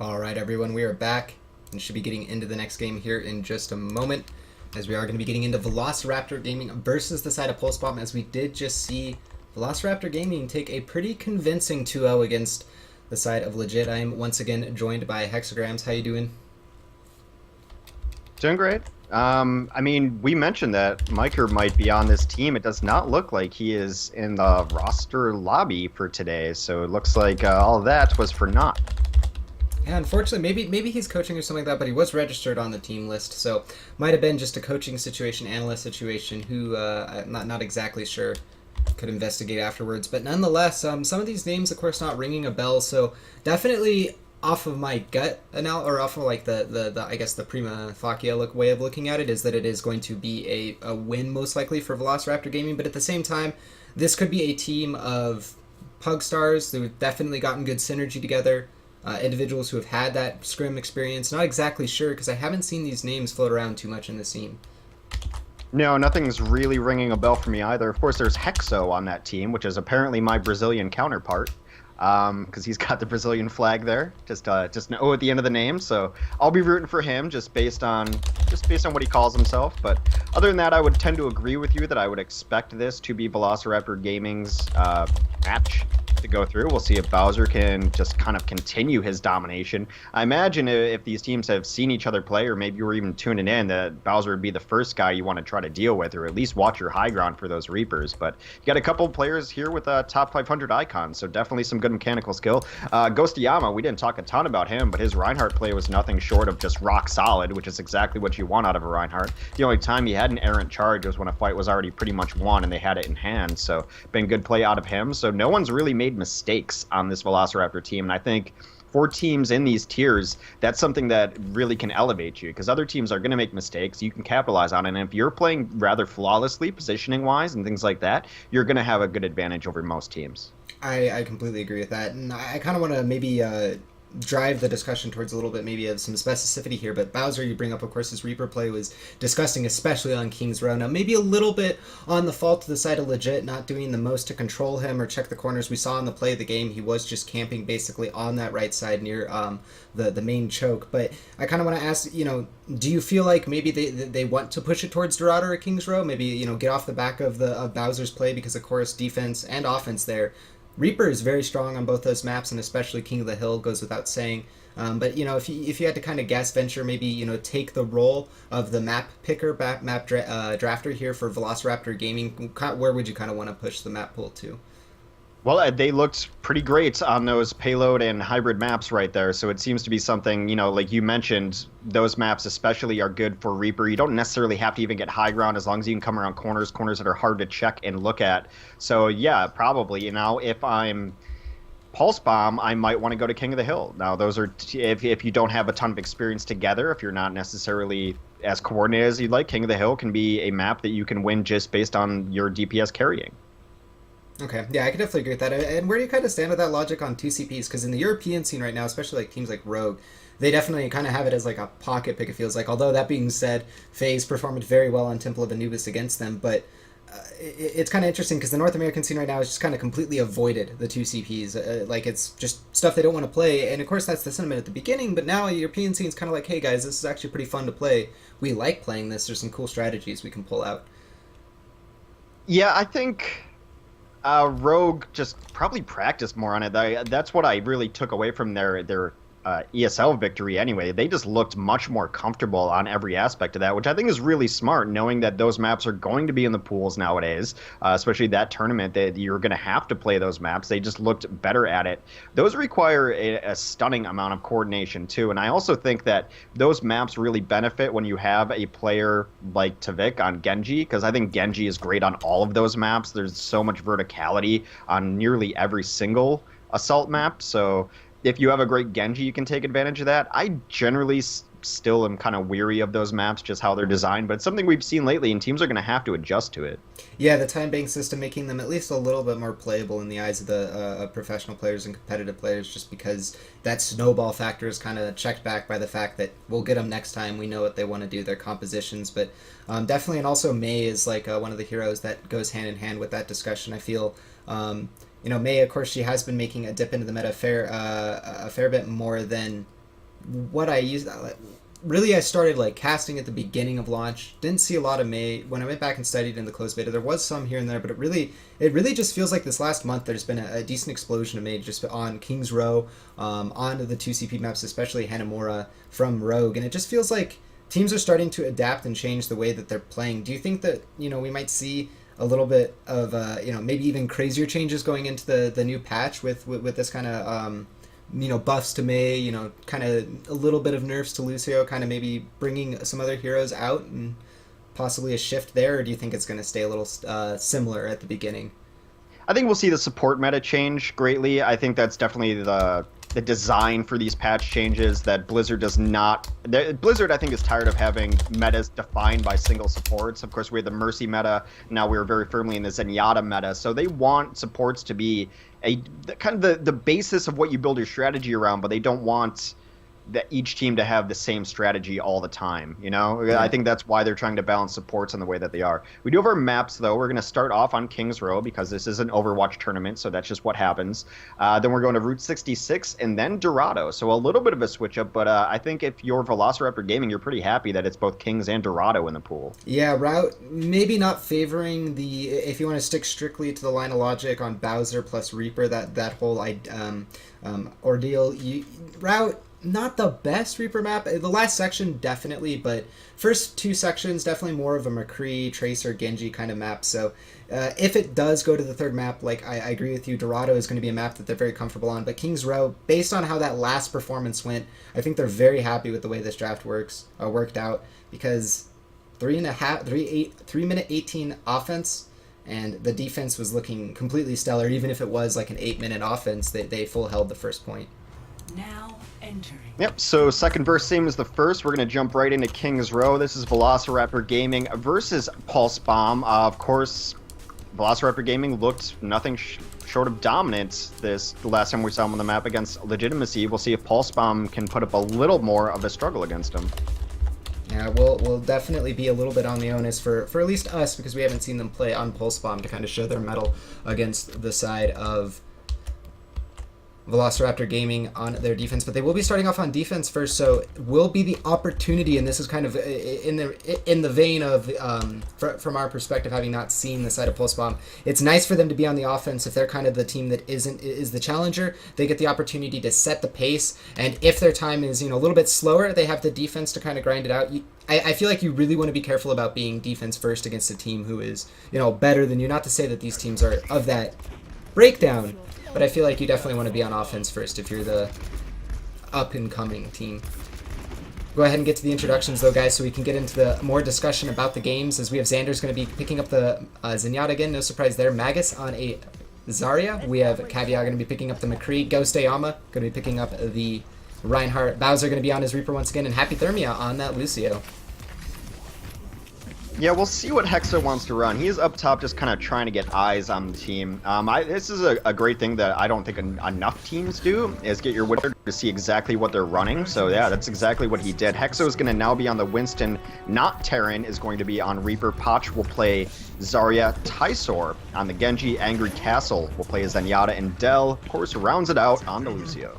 All right, everyone, we are back and should be getting into the next game here in just a moment, as we are going to be getting into Velociraptor Gaming versus the side of Pulsebomb, as we did just see Velociraptor Gaming take a pretty convincing 2-0 against the side of Legit. I am once again joined by Hexagrams. How you doing? Doing great. We mentioned that Miker might be on this team. It does not look like he is in the roster lobby for today, so it looks like all of that was for naught. Yeah, unfortunately, maybe he's coaching or something like that, but he was registered on the team list, so might have been just a coaching situation, analyst situation. Who I'm not exactly sure. Could investigate afterwards, but nonetheless, some of these names, of course, not ringing a bell. So definitely off of my gut or off of like the I guess the prima facie way of looking at it is that it is going to be a win most likely for Velociraptor Gaming. But at the same time, this could be a team of pug stars who've definitely gotten good synergy together. Individuals who have had that scrim experience. Not exactly sure because I haven't seen these names float around too much in the scene. No, nothing's really ringing a bell for me either. Of course, there's Hexo on that team, which is apparently my Brazilian counterpart, because he's got the Brazilian flag there, just an O at the end of the name. So I'll be rooting for him just based on what he calls himself. But other than that, I would tend to agree with you that I would expect this to be Velociraptor Gaming's match to go through. We'll see if Bowser can just kind of continue his domination. I imagine if these teams have seen each other play, or maybe you were even tuning in, that Bowser would be the first guy you want to try to deal with, or at least watch your high ground for those Reapers. But you got a couple of players here with top 500 icons, so definitely some good mechanical skill. Ghostiyama, we didn't talk a ton about him, but his Reinhardt play was nothing short of just rock solid, which is exactly what you want out of a Reinhardt. The only time he had an errant charge was when a fight was already pretty much won and they had it in hand, so been good play out of him. So no one's really made mistakes on this Velociraptor team, and I think for teams in these tiers, that's something that really can elevate you, because other teams are going to make mistakes. You can capitalize on it, and if you're playing rather flawlessly, positioning wise and things like that, you're going to have a good advantage over most teams. I completely agree with that, and I kind of want to maybe drive the discussion towards a little bit maybe of some specificity here. But Bowser, you bring up, of course, his Reaper play was disgusting, especially on King's Row. Now, maybe a little bit on the fault of the side of Legit, not doing the most to control him or check the corners. We saw in the play of the game he was just camping basically on that right side near the main choke. But I kind of want to ask, do you feel like maybe they want to push it towards Dorado or King's Row? Maybe get off the back of Bowser's play, because of course defense and offense there. Reaper is very strong on both those maps, and especially King of the Hill goes without saying. But if you had to kind of guess, venture, maybe take the role of the map picker, drafter here for Velociraptor Gaming, where would you kind of want to push the map pool to? Well, they looked pretty great on those payload and hybrid maps right there. So it seems to be something, like you mentioned, those maps especially are good for Reaper. You don't necessarily have to even get high ground as long as you can come around corners that are hard to check and look at. So yeah, probably. If I'm Pulse Bomb, I might want to go to King of the Hill. Now, those are if you don't have a ton of experience together, if you're not necessarily as coordinated as you'd like, King of the Hill can be a map that you can win just based on your DPS carrying. Okay, yeah, I can definitely agree with that. And where do you kind of stand with that logic on 2CPs? Because in the European scene right now, especially like teams like Rogue, they definitely kind of have it as like a pocket pick, it feels like. Although that being said, FaZe performed very well on Temple of Anubis against them. But it's kind of interesting because the North American scene right now is just kind of completely avoided the 2CPs. Like, it's just stuff they don't want to play. And of course, that's the sentiment at the beginning. But now the European scene is kind of like, hey guys, this is actually pretty fun to play. We like playing this. There's some cool strategies we can pull out. Yeah, I think Rogue just probably practiced more on it. That's what I really took away from their ESL victory anyway. They just looked much more comfortable on every aspect of that, which I think is really smart, knowing that those maps are going to be in the pools nowadays, especially that tournament that you're going to have to play those maps. They just looked better at it. Those require a stunning amount of coordination too, and I also think that those maps really benefit when you have a player like Tavik on Genji, because I think Genji is great on all of those maps. There's so much verticality on nearly every single assault map, so if you have a great Genji, you can take advantage of that. I generally still am kind of weary of those maps, just how they're designed, but it's something we've seen lately, and teams are going to have to adjust to it. Yeah, the time bank system making them at least a little bit more playable in the eyes of the professional players and competitive players, just because that snowball factor is kind of checked back by the fact that we'll get them next time. We know what they want to do, their compositions, but definitely, and also Mei is like one of the heroes that goes hand in hand with that discussion, I feel. Mei, of course, she has been making a dip into the meta a fair bit more than what I used, really I started like casting at the beginning of launch. Didn't see a lot of May. When I went back and studied in the closed beta, there was some here and there, but it really just feels like this last month there's been a decent explosion of May just on King's Row, onto the 2CP maps, especially Hanamura from Rogue, and it just feels like teams are starting to adapt and change the way that they're playing. Do you think that, we might see a little bit of, maybe even crazier changes going into the new patch with this kind of, buffs to Mei, kind of a little bit of nerfs to Lucio, kind of maybe bringing some other heroes out and possibly a shift there, or do you think it's going to stay a little similar at the begining? I think we'll see the support meta change greatly. I think that's definitely the design for these patch changes that Blizzard does not. Blizzard, I think, is tired of having metas defined by single supports. Of course, we had the Mercy meta. Now we're very firmly in the Zenyatta meta. So they want supports to be kind of the basis of what you build your strategy around, but they don't want that each team to have the same strategy all the time. I think that's why they're trying to balance supports in the way that they are. We do have our maps, though. We're going to start off on King's Row because this is an Overwatch tournament, so that's just what happens. Then we're going to Route 66 and then Dorado, so a little bit of a switch up, but I think if you're Velociraptor Gaming, you're pretty happy that it's both Kings and Dorado in the pool. Yeah, Route maybe not favoring if you want to stick strictly to the line of logic on Bowser plus Reaper, that whole ordeal. Route, not the best Reaper map. The last section definitely, but first two sections definitely more of a McCree, Tracer, Genji kind of map. So if it does go to the third map, like I agree with you, Dorado is going to be a map that they're very comfortable on. But King's Row, based on how that last performance went, I think they're very happy with the way this draft worked out, because 3 minute 18 offense, and the defense was looking completely stellar. Even if it was like an 8-minute offense, they full held the first point. Now entering. Yep, so second verse, same as the first. We're going to jump right into King's Row. This is Velociraptor Gaming versus Pulsebomb. Of course, Velociraptor Gaming looked nothing short of dominance the last time we saw him on the map against Legitimacy. We'll see if Pulsebomb can put up a little more of a struggle against him. Yeah, we'll definitely be a little bit on the onus for at least us, because we haven't seen them play on Pulsebomb to kind of show their mettle against the side of Velociraptor Gaming on their defense. But they will be starting off on defense first, so will be the opportunity, and this is kind of in the vein of from our perspective, having not seen the side of Pulsebomb, it's nice for them to be on the offense. If they're kind of the team that is the challenger, they get the opportunity to set the pace, and if their time is a little bit slower, they have the defense to kind of grind it out. I feel like you really want to be careful about being defense first against a team who is better than you. Not to say that these teams are of that breakdown, but I feel like you definitely want to be on offense first if you're the up-and-coming team. Go ahead and get to the introductions, though, guys, so we can get into the more discussion about the games, as we have Xander's going to be picking up the Zenyatta again. No surprise there. Magus on a Zarya. We have Caviar going to be picking up the McCree. Ghost Ayama going to be picking up the Reinhardt. Bowser going to be on his Reaper once again, and Happy Thermia on that Lucio. Yeah, we'll see what Hexa wants to run. He is up top just kind of trying to get eyes on the team. This is a great thing that I don't think enough teams do, is get your Widow to see exactly what they're running. So yeah, that's exactly what he did. Hexa is going to now be on the Winston, not Terran is going to be on Reaper. Potch will play Zarya. Tysor on the Genji. Angry Castle will play Zenyatta, and Dell, of course, rounds it out on the Lucio.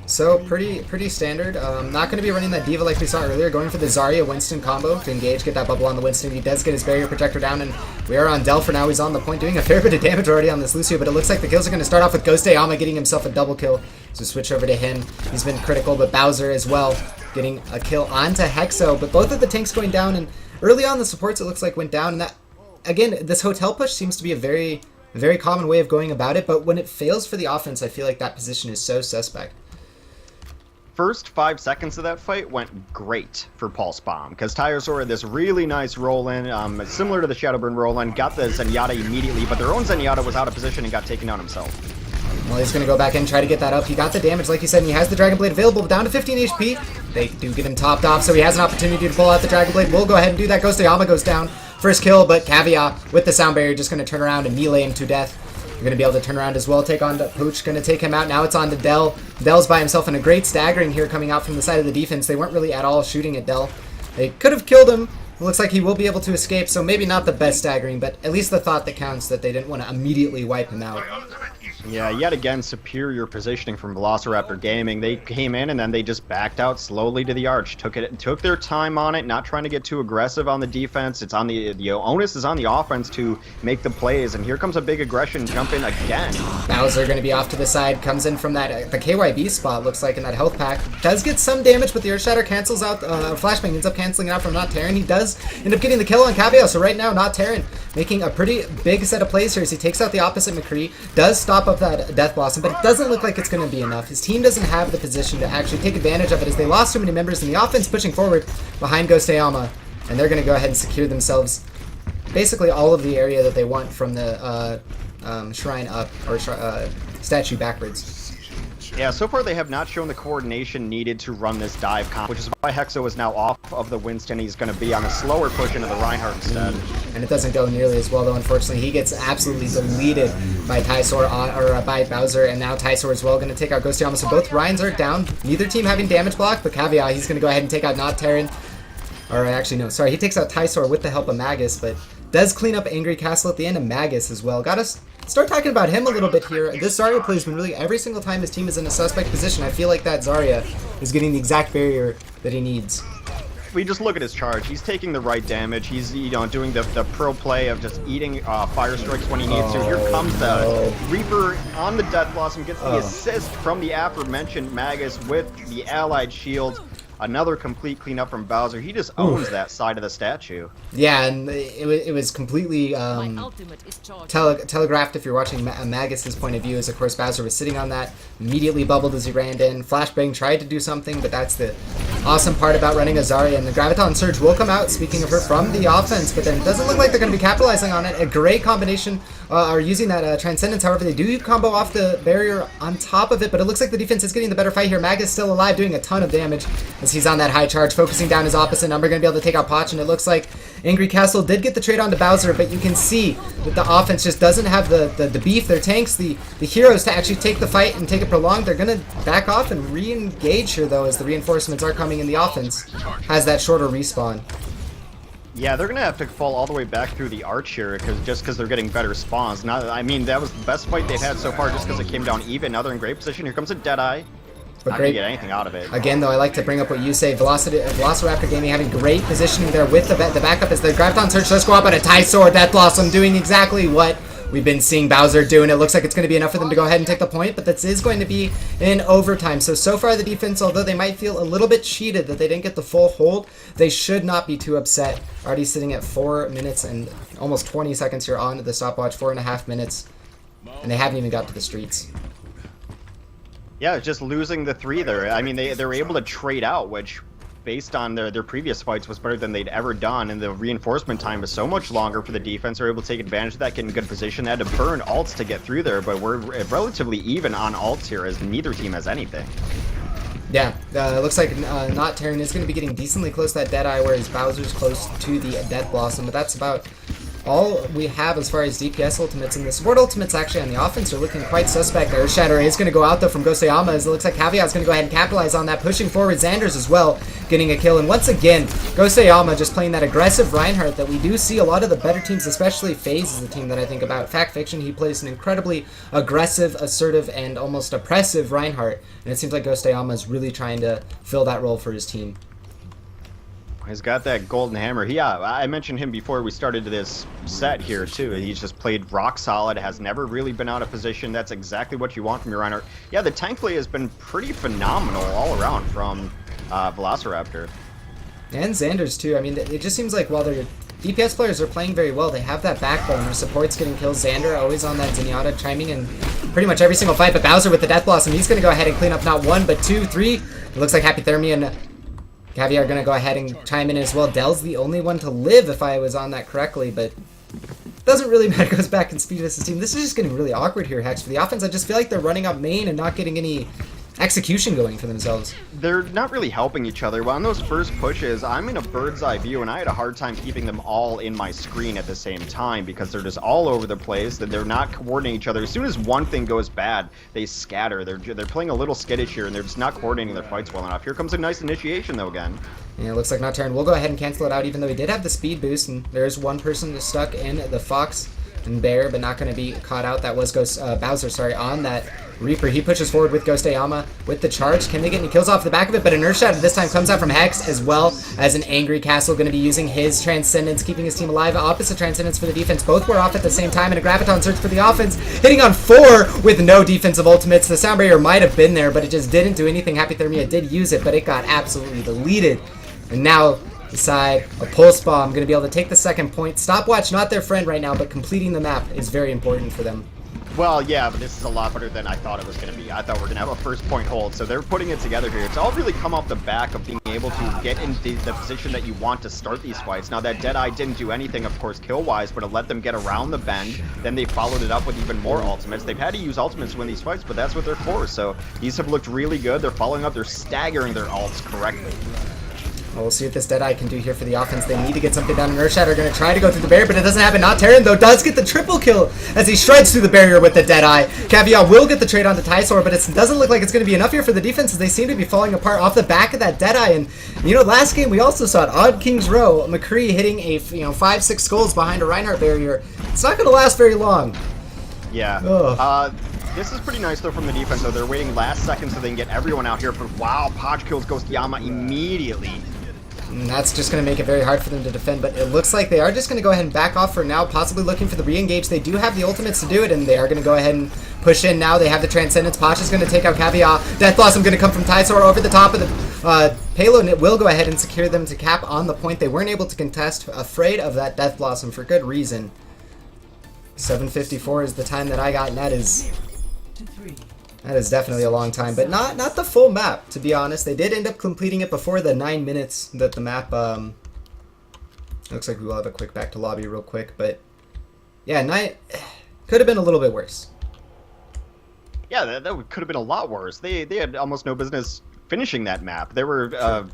So pretty standard. Not going to be running that D.Va like we saw earlier. Going for the Zarya Winston combo to engage, get that bubble on the Winston. He does get his barrier protector down, and we are on Dell for now. He's on the point, doing a fair bit of damage already on this Lucio, but it looks like the kills are going to start off with Ghost Ayama getting himself a double kill. So switch over to him. He's been critical, but Bowser as well getting a kill onto Hexo. But both of the tanks going down, and early on the supports it looks like went down. And that, again, this hotel push seems to be a very, very common way of going about it, but when it fails for the offense, I feel like that position is so suspect. First 5 seconds of that fight went great for Pulsebomb, because Tysor had this really nice roll-in, similar to the Shadowburn roll-in, got the Zenyatta immediately, but their own Zenyatta was out of position and got taken down himself. Well, he's going to go back in and try to get that up. He got the damage, like you said, and he has the Dragon Blade available, but down to 15 HP. They do get him topped off, so he has an opportunity to pull out the Dragon Blade. We'll go ahead and do that. Ghost Ayama goes down. First kill, but Caviar with the sound barrier just going to turn around and melee him to death. You're going to be able to turn around as well, take on the Pooch, going to take him out. Now it's on to Dell. Dell's by himself, and a great staggering here coming out from the side of the defense. They weren't really at all shooting at Dell. They could have killed him. It looks like he will be able to escape, so maybe not the best staggering, but at least the thought that counts, that they didn't want to immediately wipe him out. Yeah, yet again, superior positioning from Velociraptor Gaming. They came in and then they just backed out slowly to the arch. Took their time on it, not trying to get too aggressive on the defense. It's on the onus is on the offense to make the plays. And here comes a big aggression jump in again. Bowser going to be off to the side, comes in from that the KYB spot, looks like, in that health pack. Does get some damage, but the Earth Shatter cancels out, Flashbang ends up canceling it out from Not Terran. He does end up getting the kill on Caviar, so right now Not Terran making a pretty big set of plays here as he takes out the opposite McCree, does stop up that Death Blossom, but it doesn't look like it's going to be enough. His team doesn't have the position to actually take advantage of it as they lost too many members in the offense pushing forward behind Ghost-Ayama, and they're going to go ahead and secure themselves basically all of the area that they want from the shrine up, or statue backwards. Yeah, so far they have not shown the coordination needed to run this dive comp, which is why Hexo is now off of the Winston. He's going to be on a slower push into the Reinhardt instead. And it doesn't go nearly as well, though, unfortunately. He gets absolutely deleted by by Bowser, and now Tysor as well going to take out Ghost-Ayama. So both Ryans are down, neither team having damage block, but Caveat, he's going to go ahead and take out Not Terran. Or actually, no, sorry, he takes out Tysor with the help of Magus, but does clean up Angry Castle at the end, and Magus as well. Gotta start talking about him a little bit here. This Zarya play has been really, every single time his team is in a suspect position, I feel like that Zarya is getting the exact barrier that he needs. If we just look at his charge, he's taking the right damage. He's, doing the pro play of just eating fire strikes when he needs to. Here comes the Reaper on the Death Blossom, gets the assist from the aforementioned Magus with the allied shield. Another complete cleanup from Bowser. He just owns that side of the statue. Yeah, and it was completely telegraphed if you're watching Magus's point of view, as of course Bowser was sitting on that, immediately bubbled as he ran in. Flashbang tried to do something, but that's the awesome part about running a Zarya, and the Graviton Surge will come out, speaking of her, from the offense, but then it doesn't look like they're going to be capitalizing on it. A great combination, are using that Transcendence, however they do combo off the barrier on top of it, but it looks like the defense is getting the better fight here. Magus still alive, doing a ton of damage as he's on that high charge, focusing down his opposite number, going to be able to take out Potch, and it looks like Angry Castle did get the trade onto Bowser, but you can see that the offense just doesn't have the beef, their tanks, the heroes to actually take the fight and take it prolonged. They're going to back off and re-engage here, though, as the reinforcements are coming in. The offense has that shorter respawn. Yeah, they're going to have to fall all the way back through the arch here because they're getting better spawns. I mean, that was the best fight they've had so far just because it came down even. Now they're in great position. Here comes a Deadeye. But not going to get anything out of it. Again, though, I like to bring up what you say. Velociraptor Gaming having great positioning there with the backup as the Graviton Surge does go up, and a Tysor Death Blossom doing exactly what we've been seeing Bowser do, and it looks like it's going to be enough for them to go ahead and take the point, but this is going to be in overtime. So far the defense, although they might feel a little bit cheated that they didn't get the full hold, they should not be too upset. Already sitting at 4 minutes and almost 20 seconds here on the stopwatch, 4.5 minutes, and they haven't even got to the streets. Yeah, just losing the 3 there. I mean, they were able to trade out, which, based on their previous fights, was better than they'd ever done, and the reinforcement time is so much longer for the defense. They're able to take advantage of that, get in good position. They had to burn ults to get through there, but we're relatively even on ults here, as neither team has anything. Yeah, it looks like Not Terran is going to be getting decently close to that Deadeye, whereas Bowser's close to the Death Blossom, but that's about all we have as far as DPS ultimates, and the support ultimates actually on the offense are looking quite suspect. Earth Shatter is going to go out though from Ghost-Ayama, as it looks like Caveat's going to go ahead and capitalize on that, pushing forward. Xander's as well getting a kill, and once again Ghost-Ayama just playing that aggressive Reinhardt that we do see a lot of the better teams, especially FaZe is the team that I think about. Fact Fiction, he plays an incredibly aggressive, assertive, and almost oppressive Reinhardt, and it seems like Ghost-Ayama is really trying to fill that role for his team. He's got that golden hammer. I mentioned him before we started this set here, too. He's just played rock solid, has never really been out of position. That's exactly what you want from your Reinhardt. Yeah, the tank play has been pretty phenomenal all around from Velociraptor. And Xander's, too. I mean, it just seems like while their DPS players are playing very well, they have that backbone. Their support's getting kills. Xander always on that Zenyatta, chiming in pretty much every single fight. But Bowser with the Death Blossom, he's going to go ahead and clean up not 1, but 2, 3. It looks like Happy Thermia and Caviar are going to go ahead and chime in as well. Dell's the only one to live, if I was on that correctly, but doesn't really matter. Goes back and speed this team. This is just getting really awkward here, Hex. For the offense, I just feel like they're running up main and not getting any execution going for themselves. They're not really helping each other. Well, on those first pushes, I'm in a bird's eye view, and I had a hard time keeping them all in my screen at the same time because they're just all over the place. That they're not coordinating each other. As soon as one thing goes bad, they scatter. They're playing a little skittish here, and they're just not coordinating their fights well enough. Here comes a nice initiation, though, again. Yeah, it looks like Not Terran will go ahead and cancel it out, even though he did have the speed boost, and there is one person stuck in the Fox and Bear, but not going to be caught out. That was Bowser, sorry, on that Reaper. He pushes forward with Ghost Ayama with the charge. Can they get any kills off the back of it? But Inertia Shatter this time comes out from Hex, as well as an Angry Castle, going to be using his Transcendence, keeping his team alive. Opposite Transcendence for the defense. Both were off at the same time, and a Graviton Surge for the offense, hitting on 4 with no defensive ultimates. The Sound Barrier might have been there, but it just didn't do anything. Happy Thermia did use it, but it got absolutely deleted. And now decide a Pulsebomb, going to be able to take the second point. Stopwatch, not their friend right now, but completing the map is very important for them. Well, yeah, but this is a lot better than I thought it was going to be. I thought we are going to have a first point hold, so they're putting it together here. It's all really come off the back of being able to get in the position that you want to start these fights. Now, that Deadeye didn't do anything, of course, kill-wise, but it let them get around the bend. Then they followed it up with even more ultimates. They've had to use ultimates to win these fights, but that's what they're for. So these have looked really good. They're following up. They're staggering their ults correctly. Well, we'll see what this Deadeye can do here for the offense. They need to get something down. Earth Shatter going to try to go through the barrier, but it doesn't happen. Not Terran, though, does get the triple kill as he shreds through the barrier with the Deadeye. Caveat will get the trade onto Tysaur, but it doesn't look like it's going to be enough here for the defense, as they seem to be falling apart off the back of that Deadeye. And, you know, last game we also saw it. Odd King's Row, McCree hitting a 5-6 skulls behind a Reinhardt barrier. It's not going to last very long. Yeah. This is pretty nice, though, from the defense, though. They're waiting last second so they can get everyone out here. But, wow, Podge kills Ghost Yama immediately. And that's just going to make it very hard for them to defend, but it looks like they are just going to go ahead and back off for now, possibly looking for the re-engage. They do have the ultimates to do it, and they are going to go ahead and push in now. They have the Transcendence. Posh is going to take out Caveat. Death Blossom going to come from Tysaur over the top of the payload, and it will go ahead and secure them to cap on the point. They weren't able to contest, afraid of that Death Blossom for good reason. 7:54 is the time that I got, and that is definitely a long time, but not the full map, to be honest. They did end up completing it before the 9 minutes that the map, looks like we will have a quick back to lobby real quick, but yeah, could have been a little bit worse. Yeah, that could have been a lot worse. They had almost no business finishing that map. They were,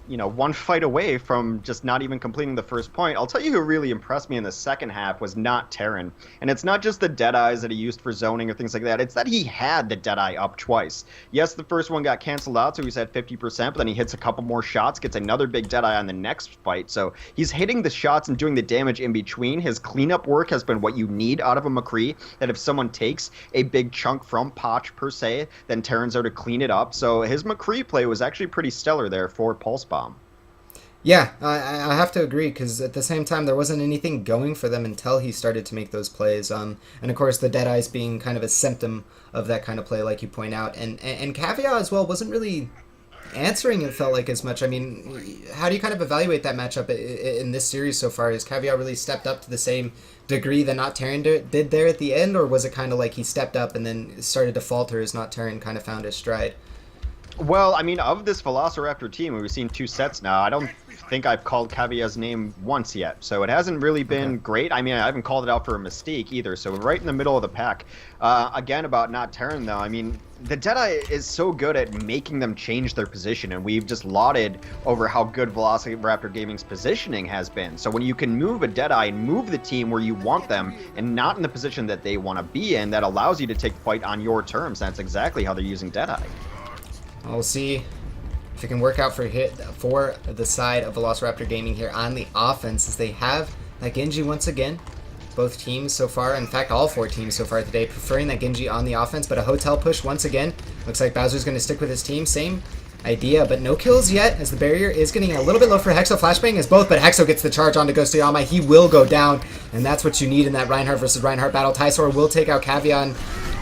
one fight away from just not even completing the first point. I'll tell you who really impressed me in the second half was not Terran. And it's not just the Deadeyes that he used for zoning or things like that. It's that he had the Deadeye up twice. Yes, the first one got canceled out, so he's at 50%, but then he hits a couple more shots, gets another big Deadeye on the next fight. So he's hitting the shots and doing the damage in between. His cleanup work has been what you need out of a McCree, that if someone takes a big chunk from Potch, per se, then Terran's there to clean it up. So his McCree play was actually pretty stellar there for Pulsebomb. Yeah, I have to agree, because at the same time there wasn't anything going for them until he started to make those plays. And of course the Deadeyes being kind of a symptom of that kind of play, like you point out. And Caveat as well wasn't really answering, it felt like, as much. I mean, how do you kind of evaluate that matchup in this series so far? Has Caveat really stepped up to the same degree that Not Terran did there at the end, or was it kind of like he stepped up and then started to falter as Not Terran kind of found his stride? Well, I mean, of this Velociraptor team, we've seen 2 sets now. I don't think I've called Caveat's name once yet, so it hasn't really been great. I mean, I haven't called it out for a mistake either, so right in the middle of the pack. Again, about Not Terran, though, I mean, the Deadeye is so good at making them change their position, and we've just lauded over how good Velociraptor Gaming's positioning has been. So when you can move a Deadeye and move the team where you want them, and not in the position that they want to be in, that allows you to take the fight on your terms. That's exactly how they're using Deadeye. We'll see if it can work out for the side of Velociraptor Gaming here on the offense, as they have that Genji once again. Both teams so far, in fact all 4 teams so far today, preferring that Genji on the offense, but a hotel push once again. Looks like Bowser's going to stick with his team. Same idea, but no kills yet, as the barrier is getting a little bit low for Hexo. Flashbang is both, but Hexo gets the charge onto Ghost Yama. He will go down, and that's what you need in that Reinhardt versus Reinhardt battle. Tysaur will take out Caveat.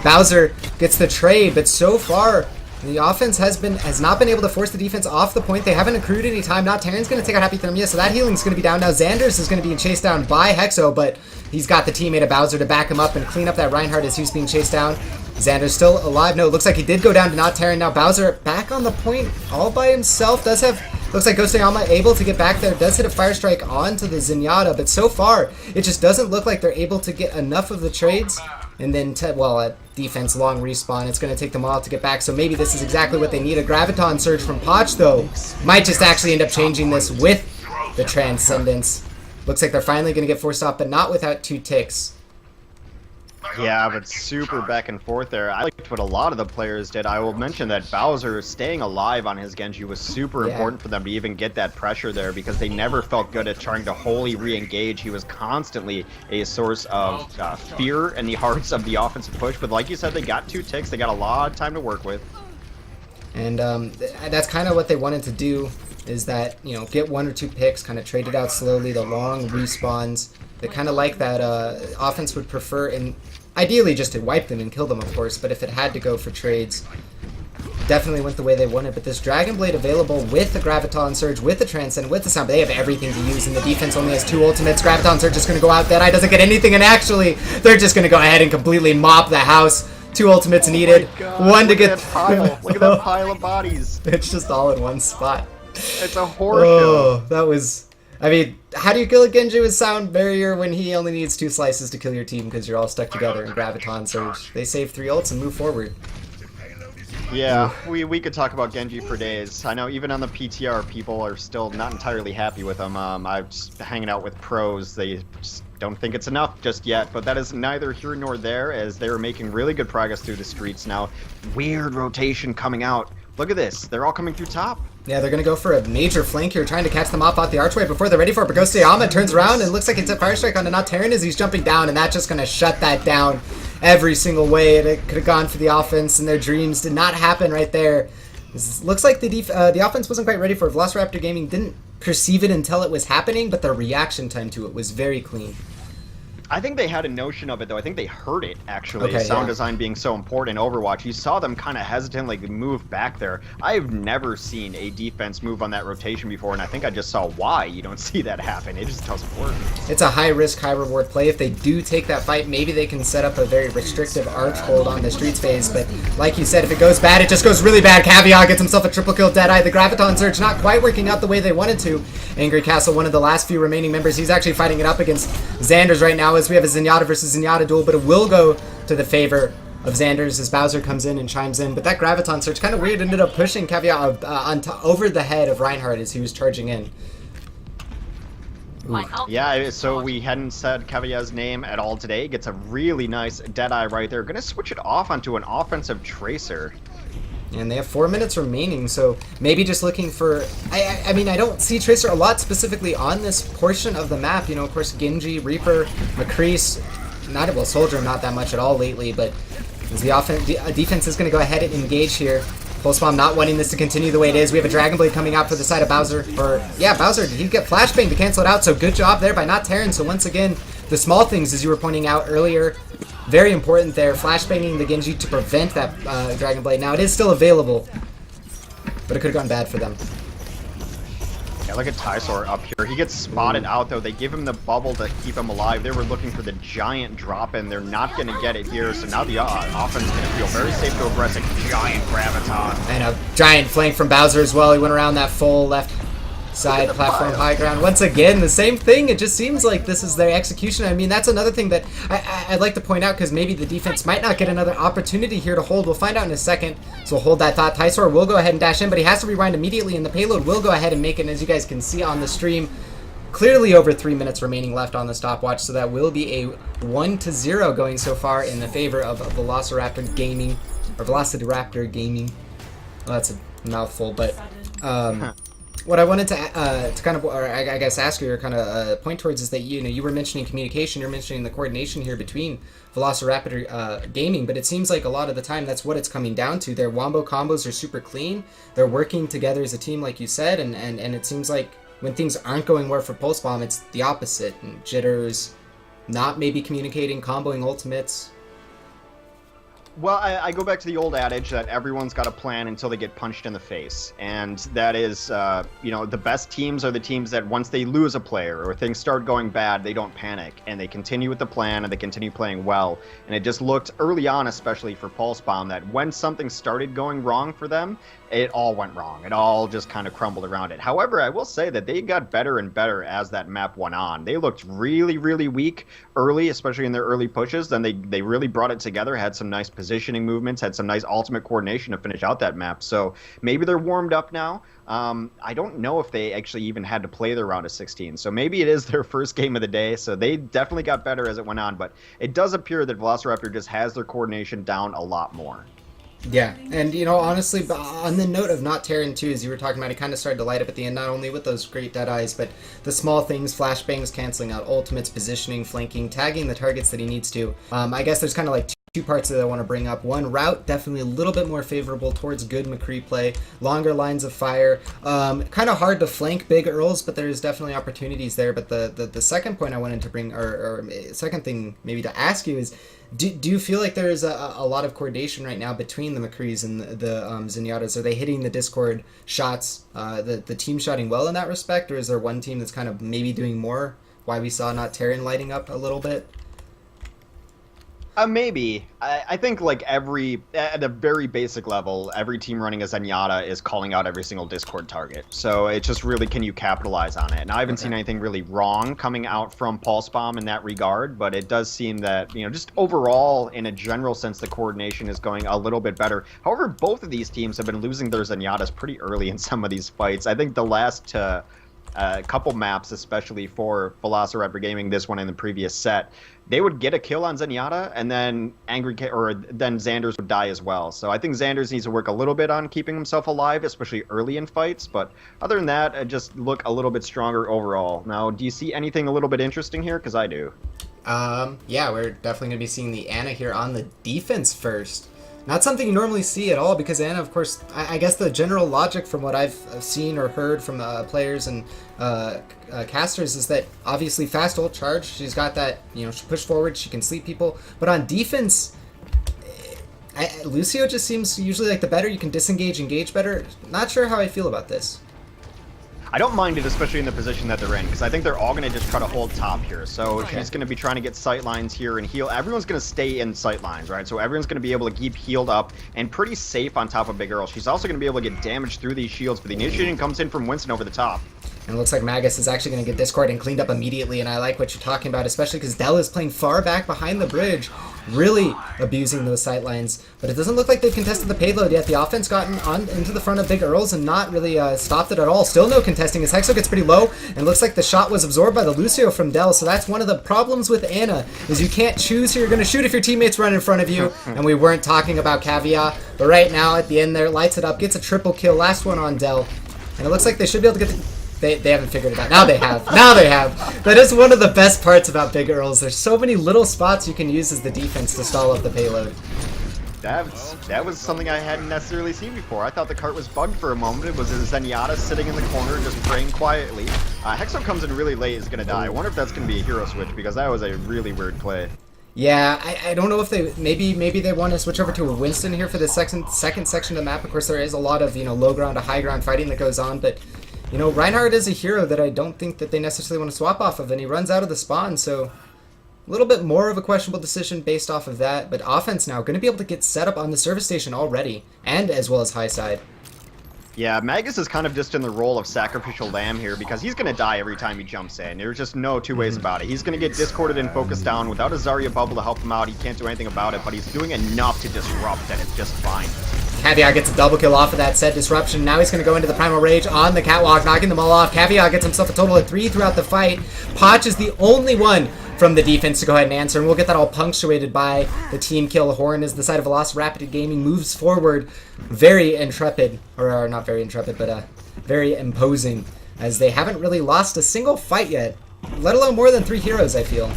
Bowser gets the trade, but so far the offense has not been able to force the defense off the point. They haven't accrued any time. Now Terran's going to take out Happy Thermia, so that healing's going to be down. Now Xander's is going to be chased down by Hexo, but he's got the teammate of Bowser to back him up and clean up that Reinhardt as he's being chased down. Xander's still alive. No, it looks like he did go down to Not Terran. Now Bowser back on the point all by himself. Looks like Ghost Yama able to get back there. Does hit a Fire Strike onto the Zenyatta, but so far it just doesn't look like they're able to get enough of the trades. And then, a defense long respawn. It's going to take them a while to get back, so maybe this is exactly what they need. A Graviton Surge from Potch, though, might just actually end up changing this with the Transcendence. Looks like they're finally going to get forced off, but not without 2 ticks. Yeah, but super back and forth there. I liked what a lot of the players did. I will mention that Bowser staying alive on his Genji was super important for them to even get that pressure there, because they never felt good at trying to wholly re-engage. He was constantly a source of fear in the hearts of the offensive push. But like you said, they got 2 ticks. They got a lot of time to work with. And that's kind of what they wanted to do, is that, you know, get 1 or 2 picks, kind of trade it out slowly, the long respawns. They kind of like that offense would prefer, and ideally just to wipe them and kill them, of course, but if it had to go for trades, definitely went the way they wanted. But this Dragon Blade available with the Graviton Surge, with the Transcend, with the Sound, they have everything to use, and the defense only has 2 ultimates. Graviton Surge is going to go out, Deadeye doesn't get anything, and actually, they're just going to go ahead and completely mop the house. 2 ultimates needed, one to get... Look at that pile of bodies. It's just all in one spot. It's a horror show. That was... I mean, how do you kill a Genji with Sound Barrier when he only needs 2 slices to kill your team because you're all stuck together in Graviton Surge? They save 3 ults and move forward. Yeah, we could talk about Genji for days. I know even on the PTR, people are still not entirely happy with him. I'm just hanging out with pros. They just don't think it's enough just yet, but that is neither here nor there, as they are making really good progress through the streets now. Weird rotation coming out. Look at this. They're all coming through top. Yeah, they're going to go for a major flank here, trying to catch them off the archway before they're ready for it. But Ghost turns around and looks like it's a Fire Strike on Not Terran as he's jumping down, and that's just going to shut that down every single way. It could have gone for the offense, and their dreams did not happen right there. Looks like the offense wasn't quite ready for it. Velociraptor Gaming didn't perceive it until it was happening, but their reaction time to it was very clean. I think they had a notion of it, though. I think they heard it, actually. Okay, sound yeah. design being so important in Overwatch. You saw them kind of hesitantly move back there. I've never seen a defense move on that rotation before, and I think I just saw why you don't see that happen. It just doesn't work. It's a high-risk, high-reward play. If they do take that fight, maybe they can set up a very restrictive arch hold on the streets phase, but like you said, if it goes bad, it just goes really bad. Caveat gets himself a triple kill. Deadeye, the Graviton Surge not quite working out the way they wanted to. Angry Castle, one of the last few remaining members, he's actually fighting it up against Xander's right now, as we have a Zenyatta versus Zenyatta duel, but it will go to the favor of Xander's as Bowser comes in and chimes in. But that Graviton Surge, kind of weird, ended up pushing Caveat over the head of Reinhardt as he was charging in. Yeah, so we hadn't said Caveat's name at all today. Gets a really nice Deadeye right there. Gonna switch it off onto an offensive Tracer. And they have 4 minutes remaining, so maybe just looking for... I mean, I don't see Tracer a lot specifically on this portion of the map. You know, of course, Genji, Reaper, McCrease, Soldier not that much at all lately, but as the defense is going to go ahead and engage here. Pulsebomb not wanting this to continue the way it is. We have a Dragon Blade coming out for the side of Bowser. Bowser, did he get Flashbang to cancel it out? So good job there by Not Terran. So once again, the small things, as you were pointing out earlier, very important there. Flashbanging the Genji to prevent that Dragon Blade. Now, it is still available, but it could have gone bad for them. Yeah, look at Tysaur up here. He gets spotted out, though. They give him the bubble to keep him alive. They were looking for the giant drop-in. They're not going to get it here, so now the offense is going to feel very safe to aggressive giant Graviton. And a giant flank from Bowser as well. He went around that full left side platform high ground. Once again, the same thing. It just seems like this is their execution. I mean, that's another thing that I'd like to point out, because maybe the defense might not get another opportunity here to hold. We'll find out in a second, so we'll hold that thought. Tysaur will go ahead and dash in, but he has to rewind immediately, and the payload will go ahead and make it. And as you guys can see on the stream, clearly over 3 minutes remaining left on the stopwatch, so that will be a 1-0 going so far in the favor of Velociraptor Gaming, or Velociraptor Gaming. Well, that's a mouthful, but what I wanted to kind of, or I guess, ask you or kind of point towards is that you were mentioning communication, you're mentioning the coordination here between Velociraptor Gaming, but it seems like a lot of the time that's what it's coming down to. Their wombo combos are super clean. They're working together as a team, like you said, and it seems like when things aren't going well for Pulsebomb, it's the opposite. And jitters, not maybe communicating, comboing ultimates. Well, I go back to the old adage that everyone's got a plan until they get punched in the face. And that is, the best teams are the teams that once they lose a player or things start going bad, they don't panic. And they continue with the plan and they continue playing well. And it just looked early on, especially for Pulsebomb, that when something started going wrong for them, it all went wrong. It all just kind of crumbled around it. However, I will say that they got better and better as that map went on. They looked really, really weak early, especially in their early pushes. Then they really brought it together, had some nice positions. positioning movements, had some nice ultimate coordination to finish out that map. So maybe they're warmed up now. I don't know if they actually even had to play their round of 16. So maybe it is their first game of the day. So they definitely got better as it went on. But it does appear that Velociraptor just has their coordination down a lot more. Yeah, and honestly, on the note of not Terran too, as you were talking about, it kind of started to light up at the end, not only with those great dead eyes, but the small things, flashbangs, canceling out ultimates, positioning, flanking, tagging the targets that he needs to. I guess there's kind of like two parts that I want to bring up. One, route, definitely a little bit more favorable towards good McCree play, longer lines of fire, kind of hard to flank big Earls, but there's definitely opportunities there. But the second point I wanted to bring, or second thing maybe to ask you is, do you feel like there's a lot of coordination right now between the McCrees and the Zenyatas? Are they hitting the Discord shots, the team shotting well in that respect, or is there one team that's kind of maybe doing more? Why we saw not Terran lighting up a little bit? Maybe. I think like at a very basic level, every team running a Zenyatta is calling out every single Discord target. So it's just really, can you capitalize on it? And I haven't seen anything really wrong coming out from Pulsebomb in that regard, but it does seem that, just overall, in a general sense, the coordination is going a little bit better. However, both of these teams have been losing their Zenyatas pretty early in some of these fights. I think the last couple maps, especially for Velociraptor Gaming, this one in the previous set, they would get a kill on Zenyatta, and then then Xanders would die as well. So I think Xanders needs to work a little bit on keeping himself alive, especially early in fights. But other than that, just look a little bit stronger overall. Now, do you see anything a little bit interesting here? Because I do. Yeah, we're definitely going to be seeing the Ana here on the defense first. Not something you normally see at all, because Ana, of course, I guess the general logic from what I've seen or heard from players and casters is that obviously fast ult charge, she's got that, she push forward, she can sleep people, but on defense, Lucio just seems usually like the better, you can disengage, engage better. Not sure how I feel about this. I don't mind it, especially in the position that they're in, because I think they're all going to just try to hold top here. So Okay. She's going to be trying to get sight lines here and heal. Everyone's going to stay in sight lines, right? So everyone's going to be able to keep healed up and pretty safe on top of Big Earl. She's also going to be able to get damage through these shields, but the initiating comes in from Winston over the top. And it looks like Magus is actually going to get Discord and cleaned up immediately, and I like what you're talking about, especially because Dell is playing far back behind the bridge, really abusing those sight lines. But it doesn't look like they've contested the payload yet. The offense gotten on into the front of Big Earls and not really stopped it at all. Still no contesting as Hexo gets pretty low, and looks like the shot was absorbed by the Lucio from Dell. So that's one of the problems with Ana, is you can't choose who you're going to shoot if your teammates run in front of you. And we weren't talking about Caveat, but right now at the end there, lights it up, gets a triple kill, last one on Dell. And it looks like they should be able to get the... They haven't figured it out. Now they have. Now they have. That is one of the best parts about Big Earls. There's so many little spots you can use as the defense to stall up the payload. That was something I hadn't necessarily seen before. I thought the cart was bugged for a moment. It was a Zenyatta sitting in the corner just praying quietly. Hexo comes in really late, is going to die. I wonder if that's going to be a hero switch, because that was a really weird play. Yeah, I don't know if they... Maybe they want to switch over to a Winston here for the second section of the map. Of course, there is a lot of, low ground to high ground fighting that goes on, but... Reinhardt is a hero that I don't think that they necessarily want to swap off of, and he runs out of the spawn, so a little bit more of a questionable decision based off of that. But offense now going to be able to get set up on the service station already, and as well as high side. Yeah, Magus is kind of just in the role of sacrificial lamb here, because he's going to die every time he jumps in. There's just no two ways about it. He's going to get discorded and focused down without a Zarya bubble to help him out. He can't do anything about it, but he's doing enough to disrupt, and it's just fine. Caveat gets a double kill off of that said disruption. Now he's going to go into the Primal Rage on the catwalk, knocking them all off. Caveat gets himself a total of 3 throughout the fight. Potch is the only one from the defense to go ahead and answer, and we'll get that all punctuated by the team kill. Horn as the side of Velociraptor Gaming moves forward, very intrepid, or not very intrepid, but very imposing, as they haven't really lost a single fight yet, let alone more than 3 heroes, I feel.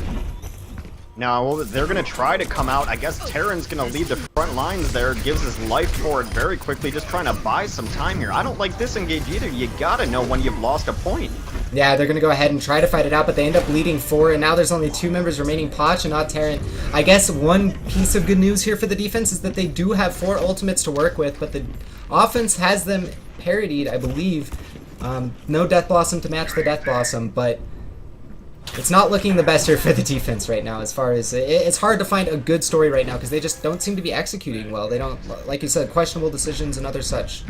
Now, they're going to try to come out. I guess Terran's going to lead the front lines there, gives his life forward very quickly, just trying to buy some time here. I don't like this engage either. You got to know when you've lost a point. Yeah, they're going to go ahead and try to fight it out, but they end up leading 4, and now there's only 2 members remaining, Potch and not Terran. I guess one piece of good news here for the defense is that they do have 4 ultimates to work with, but the offense has them parodied, I believe. No Death Blossom to match the Death Blossom, but it's not looking the best here for the defense right now. As far as it's hard to find a good story right now, because they just don't seem to be executing well. They don't, like you said, questionable decisions and other such.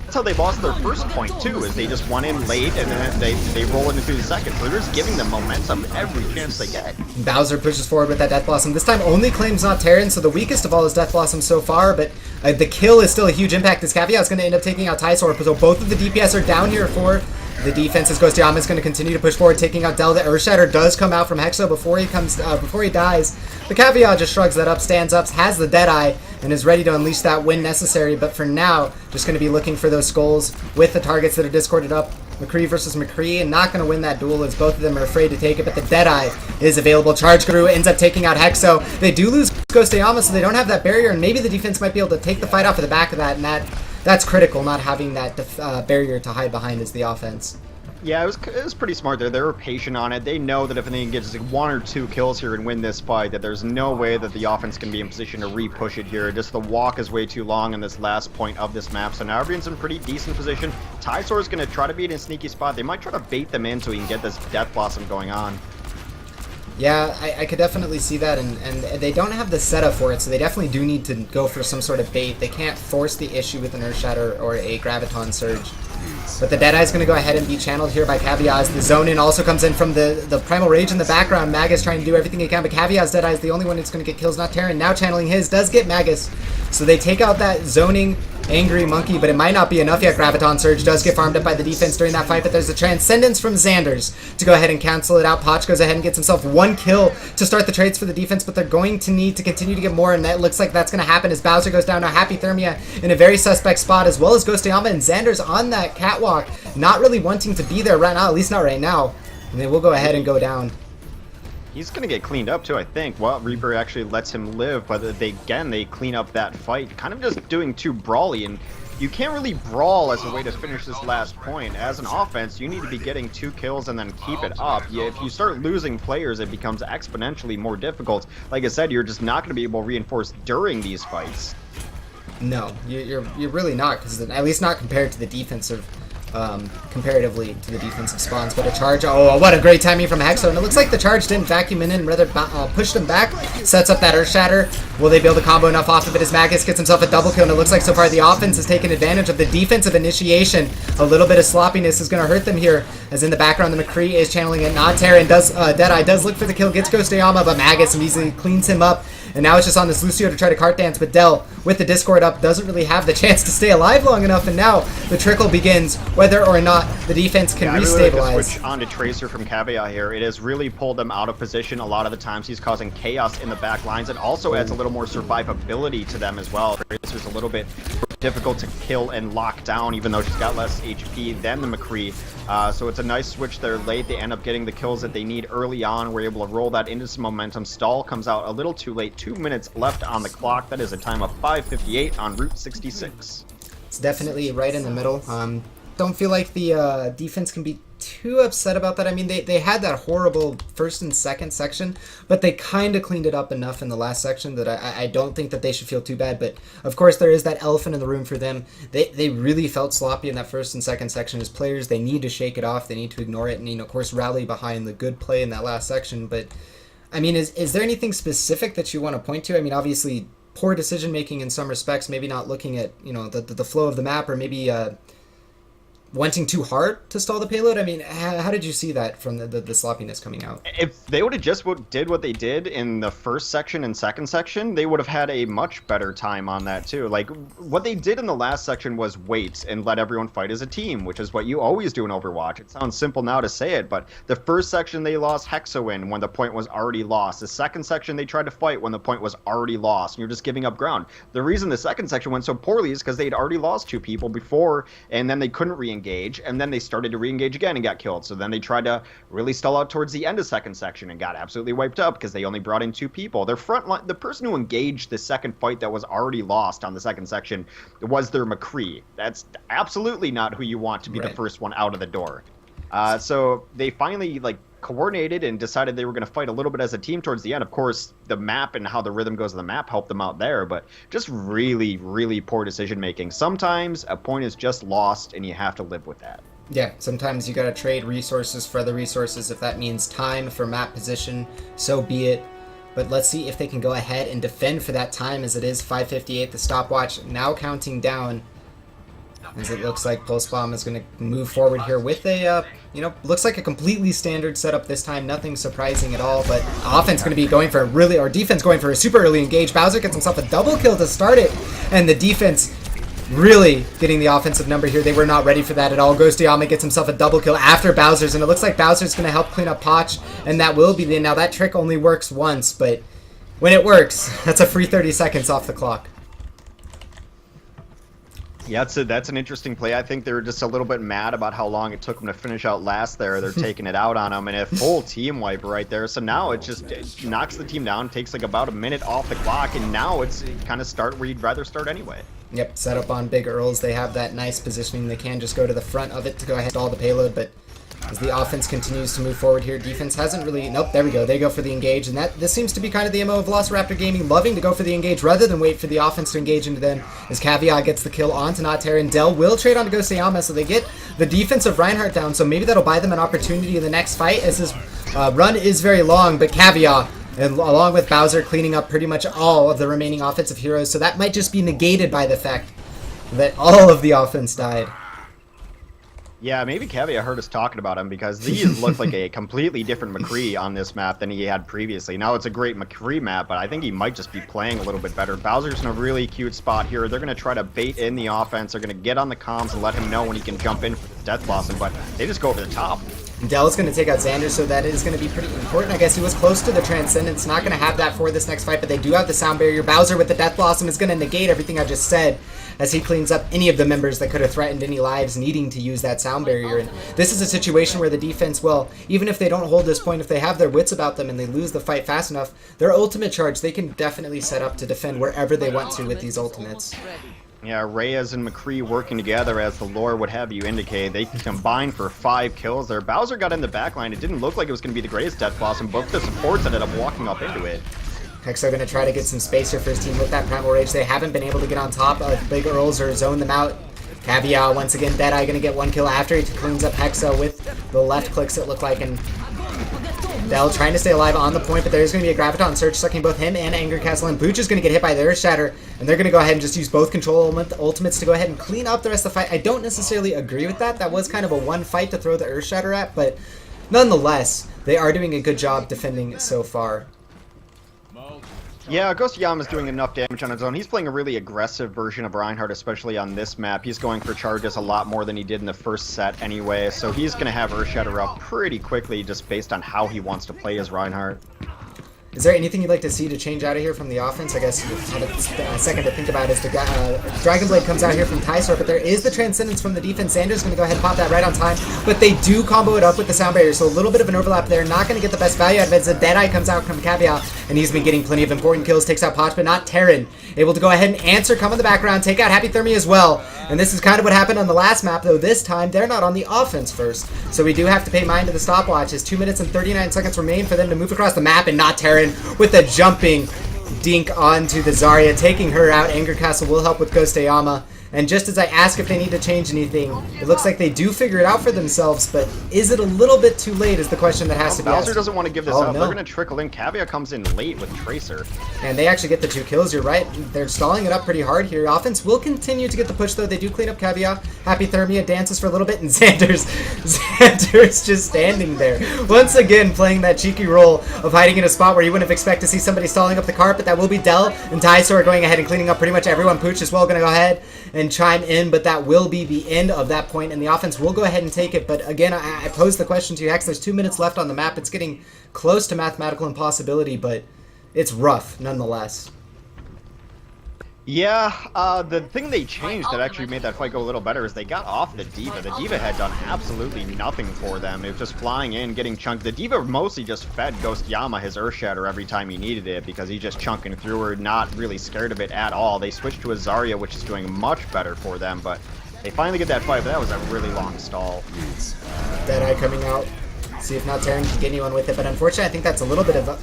That's how they lost their first point too, is they just went in late and then they roll into the second. So they're just giving them momentum every chance they get. Bowser pushes forward with that Death Blossom. This time only claims not Terran, so the weakest of all is Death Blossom so far, but the kill is still a huge impact. This Caveat is going to end up taking out Tysaur, so both of the DPS are down here for the defense. As Ghostayama is going to continue to push forward, taking out Del. The Earthshatter does come out from Hexo before he dies. The Caveat just shrugs that up, stands up, has the Deadeye, and is ready to unleash that win necessary. But for now, just going to be looking for those skulls with the targets that are discorded up. McCree versus McCree, and not going to win that duel as both of them are afraid to take it, but the Deadeye is available. Charge Guru ends up taking out Hexo. They do lose Ghostayama, so they don't have that barrier, and maybe the defense might be able to take the fight off of the back of that, and that's critical, not having that barrier to hide behind as the offense. Yeah, it was pretty smart there. They were patient on it. They know that if they can get just 1 or 2 kills here and win this fight, that there's no way that the offense can be in position to re-push it here. Just the walk is way too long in this last point of this map, so now everyone's in pretty decent position. Tysaur is going to try to be in a sneaky spot. They might try to bait them in so he can get this Death Blossom going on. Yeah, I could definitely see that, and they don't have the setup for it, so they definitely do need to go for some sort of bait. They can't force the issue with an Earthshatter or a Graviton Surge. But the Deadeye is going to go ahead and be channeled here by Caviaz. The zone in also comes in from the Primal Rage in the background. Magus trying to do everything he can, but Caviaz Deadeye is the only one that's going to get kills, not Terran. Now channeling his does get Magus. So they take out that zoning Angry Monkey, but it might not be enough yet. Graviton Surge does get farmed up by the defense during that fight, but there's a Transcendence from Xanders to go ahead and cancel it out. Potch goes ahead and gets himself 1 kill to start the trades for the defense, but they're going to need to continue to get more, and that looks like that's going to happen as Bowser goes down. Now Happy Thermia in a very suspect spot, as well as Ghostayama and Xanders on that catwalk, not really wanting to be there right now, at least not right now. And they will go ahead and go down. He's going to get cleaned up too, I think. Well, Reaper actually lets him live, but they clean up that fight. Kind of just doing too brawly, and you can't really brawl as a way to finish this last point. As an offense, you need to be getting 2 kills and then keep it up. If you start losing players, it becomes exponentially more difficult. Like I said, you're just not going to be able to reinforce during these fights. No, you're really not, because at least not compared to the defensive. Comparatively to the defensive spawns, but a charge, oh, what a great timing from Hexo, and it looks like the charge didn't vacuum in and rather pushed him back, sets up that Earthshatter. Will they be able to combo enough off of it as Magus gets himself a double kill, and it looks like so far the offense has taken advantage of the defensive initiation. A little bit of sloppiness is going to hurt them here, as in the background the McCree is channeling it, not Terran, Deadeye does look for the kill, gets Ghostayama, but Magus easily cleans him up. And now it's just on this Lucio to try to cart dance, but Del, with the Discord up, doesn't really have the chance to stay alive long enough, and now the trickle begins, whether or not the defense can restabilize. I really like to switch on to Tracer from Caveat here. It has really pulled them out of position a lot of the times. He's causing chaos in the back lines, and also adds a little more survivability to them as well. Tracer's a little bit difficult to kill and lock down, even though she's got less HP than the McCree. So it's a nice switch there late. They end up getting the kills that they need early on. We're able to roll that into some momentum. Stall comes out a little too late. 2 minutes left on the clock. That is a time of 5:58 on Route 66. It's definitely right in the middle. Don't feel like the defense can be too upset about that. I mean, they had that horrible first and second section, but they kind of cleaned it up enough in the last section that I don't think that they should feel too bad. But of course, there is that elephant in the room for them. They really felt sloppy in that first and second section as players. They need to shake it off. They need to ignore it, and of course, rally behind the good play in that last section. But I mean, is there anything specific that you want to point to? I mean, obviously, poor decision making in some respects. Maybe not looking at the flow of the map, or maybe wanting too hard to stall the payload. I mean, how did you see that from the sloppiness coming out? If they would have just did what they did in the first section and second section, they would have had a much better time on that too. Like, what they did in the last section was wait and let everyone fight as a team, which is what you always do in Overwatch. It sounds simple now to say it, but the first section they lost Hexo in when the point was already lost. The second section they tried to fight when the point was already lost, and you're just giving up ground. The reason the second section went so poorly is because they'd already lost 2 people before, and then they couldn't re-engage, and then they started to re-engage again and got killed. So then they tried to really stall out towards the end of second section and got absolutely wiped up because they only brought in 2 people. Their front line, the person who engaged the second fight that was already lost on the second section was their McCree. That's absolutely not who you want to be the first one out of the door. So they finally coordinated and decided they were going to fight a little bit as a team towards the end. Of course, the map and how the rhythm goes of the map helped them out there, but just really, really poor decision making. Sometimes a point is just lost and you have to live with that. Yeah, sometimes you got to trade resources for other resources. If that means time for map position, so be it. But let's see if they can go ahead and defend for that time, as it is 5:58, the stopwatch now counting down. As it looks like Pulsebomb is going to move forward here with a, looks like a completely standard setup this time. Nothing surprising at all, but offense going to be going for or defense going for a super early engage. Bowser gets himself a double kill to start it, and the defense really getting the offensive number here. They were not ready for that at all. Ghostyama gets himself a double kill after Bowser's, and it looks like Bowser's going to help clean up Potch, and that will be the... Now, that trick only works once, but when it works, that's a free 30 seconds off the clock. Yeah, that's an interesting play. I think they were just a little bit mad about how long it took them to finish out last there. They're taking it out on them, and a full team wipe right there. So now it knocks the team down, takes like about a minute off the clock, and now it's kind of start where you'd rather start anyway. Yep, set up on Big Earls. They have that nice positioning. They can just go to the front of it to go ahead and install the payload, but as the offense continues to move forward here, defense hasn't really... Nope, there we go. They go for the engage, and this seems to be kind of the MO of Velociraptor Gaming, loving to go for the engage rather than wait for the offense to engage into them, as Caveat gets the kill onto Not-Terra, and Dell will trade onto Ghostyama, so they get the defense of Reinhardt down, so maybe that'll buy them an opportunity in the next fight, as this run is very long, but Caveat, and along with Bowser, cleaning up pretty much all of the remaining offensive heroes, so that might just be negated by the fact that all of the offense died. Yeah, maybe Caveat heard us talking about him, because he looked like a completely different McCree on this map than he had previously. Now it's a great McCree map, but I think he might just be playing a little bit better. Bowser's in a really cute spot here. They're going to try to bait in the offense. They're going to get on the comms and let him know when he can jump in for the Death Blossom, but they just go over the top. Dell is going to take out Xander, so that is going to be pretty important. I guess he was close to the Transcendence. Not going to have that for this next fight, but they do have the Sound Barrier. Bowser with the Death Blossom is going to negate everything I just said, as he cleans up any of the members that could have threatened any lives needing to use that Sound Barrier. And this is a situation where the defense, well, even if they don't hold this point, if they have their wits about them and they lose the fight fast enough, their ultimate charge, they can definitely set up to defend wherever they want to with these ultimates. Yeah, Reyes and McCree working together, as the lore would have you indicate. They combined for 5 kills there. Bowser got in the backline. It didn't look like it was going to be the greatest Death Blossom. Both the supports ended up walking up into it. Hexo going to try to get some space here for his team with that Primal Rage. They haven't been able to get on top of Big Earls or zone them out. Caveat, once again, Deadeye going to get 1 kill after he cleans up Hexo with the left clicks, it looked like, and Dell trying to stay alive on the point, but there's going to be a Graviton Surge sucking both him and Anger Castle, and Booch is going to get hit by the Earth Shatter, and they're going to go ahead and just use both control ultimates to go ahead and clean up the rest of the fight. I don't necessarily agree with that. That was kind of a one fight to throw the Earth Shatter at, but nonetheless, they are doing a good job defending so far. Yeah, Ghostyama's doing enough damage on his own. He's playing a really aggressive version of Reinhardt, especially on this map. He's going for charges a lot more than he did in the first set anyway, so he's going to have Earthshatter up pretty quickly just based on how he wants to play as Reinhardt. Is there anything you'd like to see to change out of here from the offense? I guess you have a second to think about as the Dragon Blade comes out here from Tysor, but there is the Transcendence from the defense. Xander's going to go ahead and pop that right on time, but they do combo it up with the Sound Barrier, so a little bit of an overlap there. Not going to get the best value out of it. The Deadeye comes out from Caveat, and he's been getting plenty of important kills, takes out Potch, but not Terran. Able to go ahead and answer, come in the background, take out Happy Thermia as well. And this is kind of what happened on the last map, though this time they're not on the offense first. So we do have to pay mind to the stopwatch, as 2 minutes and 39 seconds remain for them to move across the map, and not Terran with a jumping dink onto the Zarya, taking her out. Anger Castle will help with Ghostyama. And just as I ask if they need to change anything, it looks like they do figure it out for themselves, but is it a little bit too late is the question that has to be asked. Bowser doesn't want to give this up. No. They're going to trickle in. Caveat comes in late with Tracer. And they actually get the 2 kills, you're right. They're stalling it up pretty hard here. Offense will continue to get the push, though. They do clean up Caveat. Happy Thermia dances for a little bit, and Xander's just standing there. Once again, playing that cheeky role of hiding in a spot where you wouldn't expect to see somebody stalling up the carpet. That will be Dell, and Tysor going ahead and cleaning up pretty much everyone. Pooch as well going to go ahead and chime in, but that will be the end of that point, and the offense will go ahead and take it. But again, I pose the question to you, Hex. There's 2 minutes left on the map. It's getting close to mathematical impossibility, but it's rough nonetheless. Yeah, the thing they changed that actually made that fight go a little better is they got off the D.Va. The D.Va had done absolutely nothing for them. It was just flying in, getting chunked. The D.Va mostly just fed Ghostyama his Earthshatter every time he needed it, because he's just chunking through her, not really scared of it at all. They switched to a Zarya, which is doing much better for them, but they finally get that fight, but that was a really long stall. Deadeye coming out. See if not Terran can get anyone with it, but unfortunately I think that's a little bit of a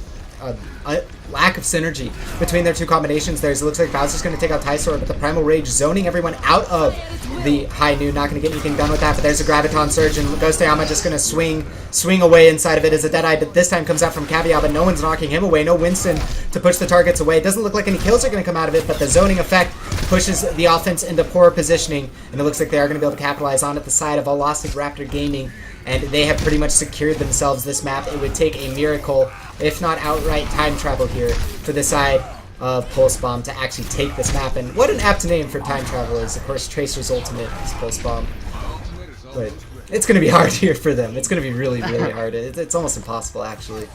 lack of synergy between their 2 combinations there. So it looks like Bowser's going to take out Tysor, but the Primal Rage zoning everyone out of the High Noon. Not going to get anything done with that, but there's a Graviton Surge, and Ghostyama just going to swing away inside of it as a Deadeye, but this time comes out from Caveat, but no one's knocking him away. No Winston to push the targets away. It doesn't look like any kills are going to come out of it, but the zoning effect pushes the offense into poor positioning, and it looks like they are going to be able to capitalize on it. The side of Velociraptor Gaming, and they have pretty much secured themselves this map. It would take a miracle, if not outright time travel here, for the side of Pulsebomb to actually take this map. And what an apt name for time travel is, of course, Tracer's ultimate is Pulsebomb. But it's going to be hard here for them. It's going to be really, really hard. It's almost impossible, actually.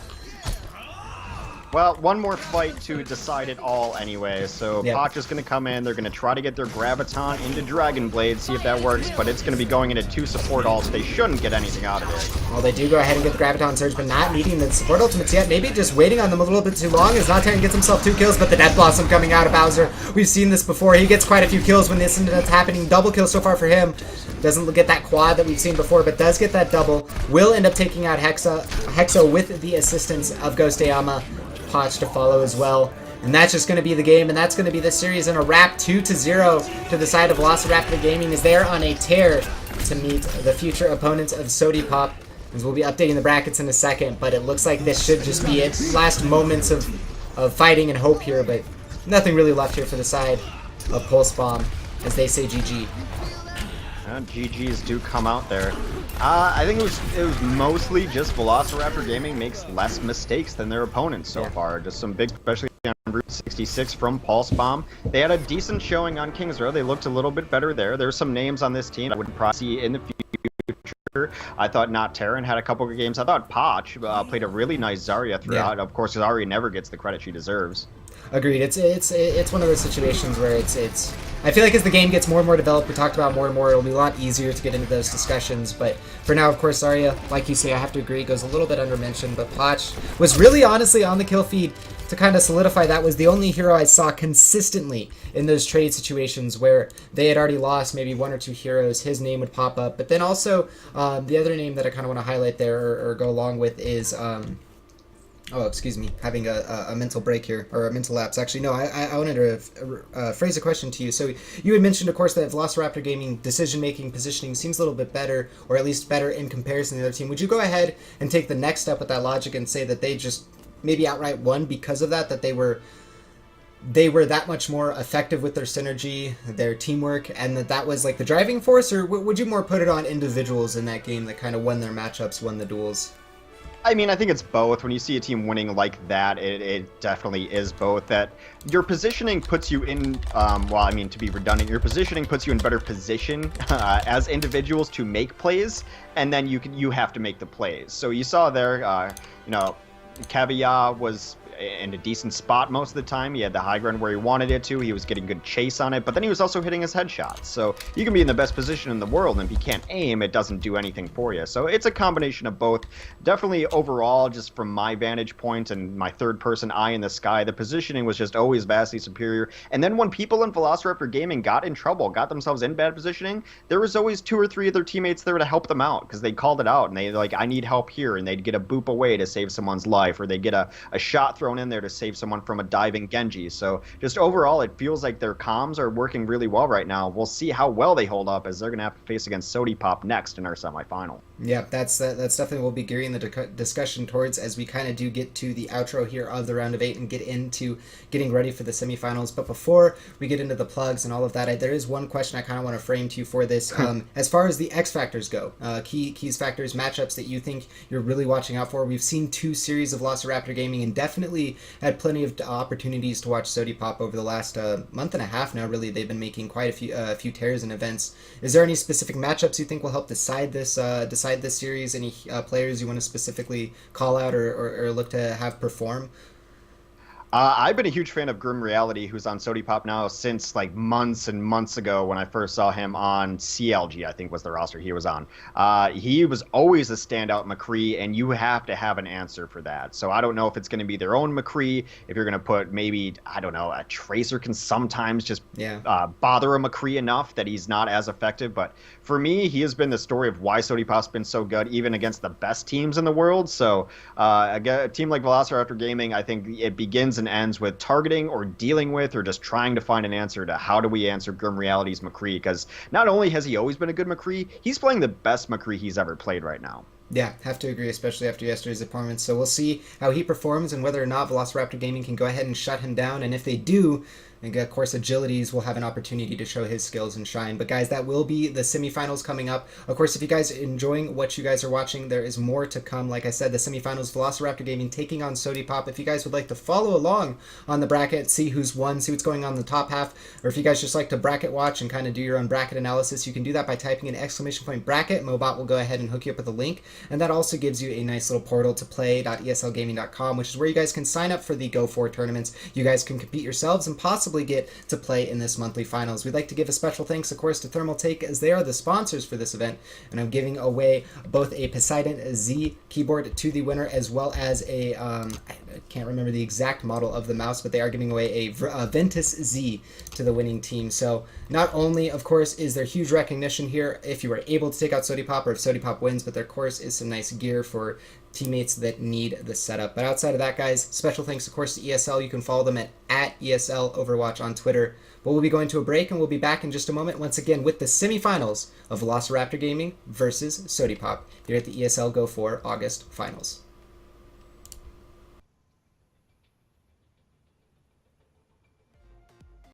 Well, one more fight to decide it all anyway, so Yep. Potch is going to come in, they're going to try to get their Graviton into Dragon Blade, see if that works, but it's going to be going into 2 support ults, they shouldn't get anything out of it. Well, they do go ahead and get the Graviton Surge, but not needing the support ultimates yet. Maybe just waiting on them a little bit too long as Nocturne gets himself 2 kills, but the Death Blossom coming out of Bowser. We've seen this before. He gets quite a few kills when this ends up happening. Double kill so far for him. Doesn't get that quad that we've seen before, but does get that double. Will end up taking out Hexo with the assistance of Ghost Ayama. Potch to follow as well. And that's just going to be the game, and that's going to be the series in a wrap. 2-0 to the side of Velociraptor Gaming as they are on a tear to meet the future opponents of Sodipop. As we'll be updating the brackets in a second, but it looks like this should just be it. Last moments of fighting and hope here, but nothing really left here for the side of Pulsebomb as they say GG. GGs do come out there. I think it was mostly just Velociraptor Gaming makes less mistakes than their opponents so far. Just some big, especially on Route 66 from Pulsebomb. They had a decent showing on Kings Row. They looked a little bit better there. There's some names on this team I would probably see in the future. I thought Not Terran had a couple of games. I thought Potch played a really nice Zarya throughout. Yeah. Of course, Zarya never gets the credit she deserves. Agreed. It's one of those situations where it's. I feel like as the game gets more and more developed, we talked about more and more, it'll be a lot easier to get into those discussions. But for now, of course, Zarya, like you say, I have to agree, goes a little bit undermentioned. But Potch was really honestly on the kill feed to kind of solidify that. Was the only hero I saw consistently in those trade situations where they had already lost maybe 1 or 2 heroes. His name would pop up. But then also the other name that I kind of want to highlight there or go along with is. Oh, excuse me, having a mental break here, or a mental lapse. Actually, no, I wanted to phrase a question to you. So you had mentioned, of course, that Velociraptor Gaming decision-making, positioning seems a little bit better, or at least better in comparison to the other team. Would you go ahead and take the next step with that logic and say that they just maybe outright won because of that they were that much more effective with their synergy, their teamwork, and that was like the driving force, or would you more put it on individuals in that game that kind of won their matchups, won the duels? I mean, I think it's both. When you see a team winning like that, it definitely is both. That your positioning puts you in, well, I mean, to be redundant, your positioning puts you in better position as individuals to make plays, and then you have to make the plays. So you saw there, Caviar was in a decent spot most of the time. He had the high ground where he wanted it to. He was getting good chase on it, but then he was also hitting his headshots. So you can be in the best position in the world, and if you can't aim, it doesn't do anything for you. So it's a combination of both. Definitely overall, just from my vantage point and my third-person eye in the sky, the positioning was just always vastly superior. And then when people in Velociraptor Gaming got in trouble, got themselves in bad positioning, there was always 2 or 3 of their teammates there to help them out, because they called it out, and they like, I need help here, and they'd get a boop away to save someone's life, or they'd get a shot thrown in there to save someone from a diving Genji. So just overall, it feels like their comms are working really well right now. We'll see how well they hold up as they're going to have to face against Sodipop next in our semifinal. Yeah, that's definitely what we'll be gearing the discussion towards as we kind of do get to the outro here of the round of 8 and get into getting ready for the semifinals. But before we get into the plugs and all of that, there is one question I kind of want to frame to you for this. As far as the X factors go, keys, factors, matchups that you think you're really watching out for. We've seen 2 series of Velociraptor Gaming and definitely had plenty of opportunities to watch Sodipop over the last month and a half now. Really, they've been making quite a few tears in events. Is there any specific matchups you think will help decide this series? Any players you want to specifically call out or look to have perform? I've been a huge fan of Grim Reality, who's on Sodipop now since like months and months ago when I first saw him on CLG, I think was the roster he was on. He was always a standout McCree, and you have to have an answer for that. So I don't know if it's going to be their own McCree, if you're going to put maybe, I don't know, a Tracer can sometimes just bother a McCree enough that he's not as effective. But for me, he has been the story of why Sodipop's been so good, even against the best teams in the world. So a team like Velociraptor Gaming, I think it begins and ends with targeting or dealing with or just trying to find an answer to how do we answer Grim Reality's McCree, because not only has he always been a good McCree, he's playing the best McCree he's ever played right now. Yeah, have to agree, especially after yesterday's performance. So we'll see how he performs and whether or not Velociraptor Gaming can go ahead and shut him down. And if they do, And of course, Agilities will have an opportunity to show his skills and shine. But guys, that will be the semifinals coming up. Of course, if you guys are enjoying what you guys are watching, there is more to come. Like I said, the semifinals, Velociraptor Gaming taking on Sodipop. If you guys would like to follow along on the bracket, see who's won, see what's going on in the top half, or if you guys just like to bracket watch and kind of do your own bracket analysis, you can do that by typing in !bracket. Mobot will go ahead and hook you up with a link. And that also gives you a nice little portal to play.eslgaming.com, which is where you guys can sign up for the Go4 tournaments. You guys can compete yourselves and possibly get to play in this monthly finals. We'd like to give a special thanks, of course, to Thermal Take, as they are the sponsors for this event, and I'm giving away both a Poseidon Z keyboard to the winner, as well as a I can't remember the exact model of the mouse, but they are giving away a Ventus Z to the winning team. So not only, of course, is there huge recognition here if you are able to take out Sodipop, or if Sodipop wins, but there, of course, is some nice gear for teammates that need the setup. But outside of that, guys, special thanks, of course, to ESL. You can follow them at ESL Overwatch on Twitter. But we'll be going to a break, and we'll be back in just a moment, once again, with the semifinals of Velociraptor Gaming versus Sodipop here at the ESL Go4 August Finals.